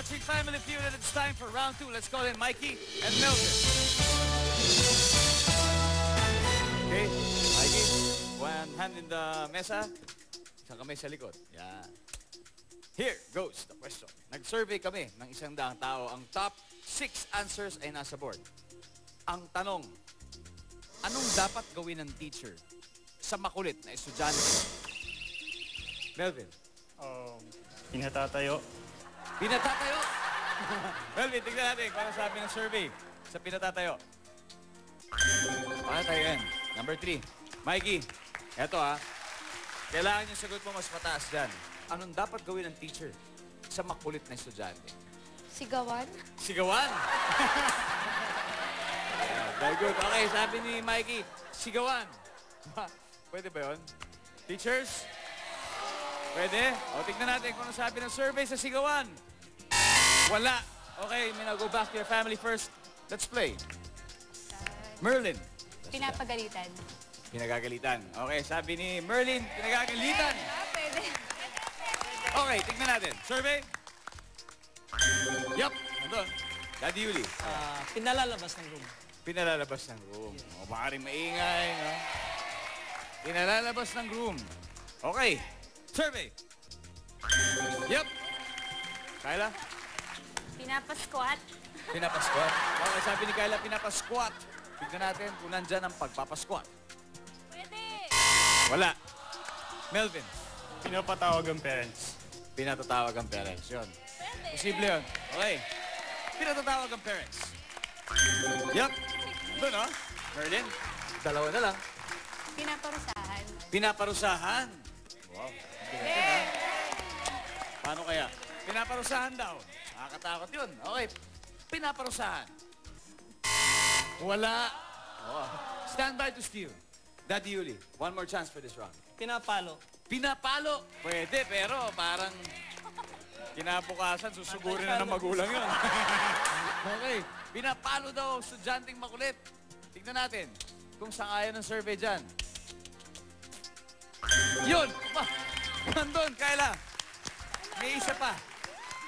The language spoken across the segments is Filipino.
watching Family Feud and it's time for round 2. Let's call in Mikey and Melvin. Okay, Mikey, one hand in the mesa, isang kamay sa likod. Yan. Here goes the question. Nag-survey kami ng 100 tao. Ang top 6 answers ay nasa board. Ang tanong, anong dapat gawin ng teacher sa makulit na estudyante? Melvin. Pinatatayo. Pinatatayo? Melvin, tignan natin kung ano sabi ng survey sa pinatatayo. Para tayo yan. Number 3. Mikey, eto kailangan yung sagot mo mas mataas dyan. Anong dapat gawin ng teacher sa makulit na estudyante? Sigawan? Sigawan? Very good. Okay, sabi ni Mikey, sigawan. Pwede ba yun? Teachers? Pwede? O, tignan natin kung ano sabi ng survey sa sigawan. Wala. Okay, may go back to your family first. Let's play. Merlin. Pinapagalitan. Pinagagalitan. Okay, sabi ni Merlin, pinagagalitan. Pwede. Okay, tignan natin. Survey? Yup, nandun. Daddy Yuli. Pinalalabas ng room. Pinalalabas ng room. O, baka rin maingay, no? Pinalalabas ng room. Okay, survey. Yup. Kyla? Pinapasquat. Pinapasquat. Okay, sabi ni Kyla, pinapasquat. Tignan natin kung nandyan ang pagpapasquat. Pwede. Wala. Melvin? Pinapatawag ang parents. Pinatatawag ang parents. Yun. Pwede. Posible yun. Okay. Pinatatawag ang parents. Yup. Doon, no? Merlin, dalawa na lang. Pinaparusahan. Pinaparusahan. Wow. Paano kaya? Pinaparusahan daw. Nakakatakot yun. Okay. Pinaparusahan. Wala. Oh. Stand by to steal. Daddy Yuli, one more chance for this round. Pinapalo. Pinapalo. Pwede, pero parang kinabukasan, susugurin na ng magulang yun. Okay. Pinapalo daw, estudyanteng makulit. Tignan natin kung sangayon ng survey dyan. Yun! Nandun, Kyla. May isa pa.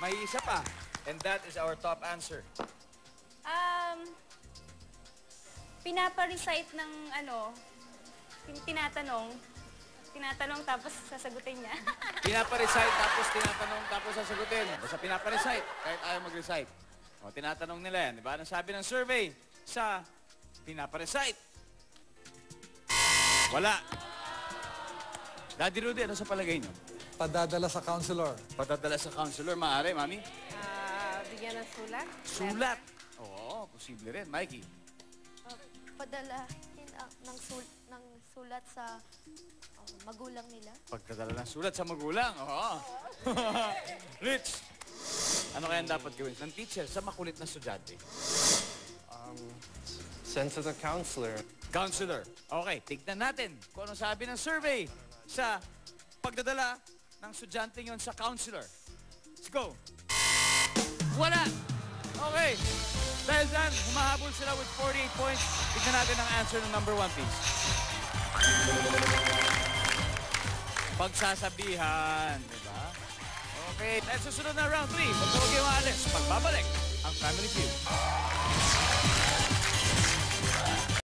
May isa pa. And that is our top answer. Pinapa-recite ng tinatanong tapos sasagutin niya. Pinapa-recite tapos tinatanong tapos sasagutin. Basta pinapa-recite kahit ayaw mag-recite. O, tinatanong nila yan. Diba? Anong sabi ng survey sa pinapa-recite? Wala. Daddy Rudy, ano sa palagay niyo? Padadala sa counselor. Patadala sa counselor, maaari, mami? Bigyan ng sulat. Sulat. Oo, posible rin. Mikey? Padalahin ng sulat sa magulang nila. Pagdadala ng sulat sa magulang. Oo. Rich, ano kaya dapat gawin ng teacher sa makulit na estudyante? Send to the counselor. Counselor. Okay, tignan natin kung ano sabi ng survey sa pagdadala ng estudyante yon sa counselor. Let's go. Wala. Okay. Dahil dyan, humahabol sila with 48 points. Tignan natin ang answer ng number 1, please. Pagsasabihan, diba? Okay, let's susunod na round 3. Huwag na huwag yung alis. Pagbabalik, ang Family Feud.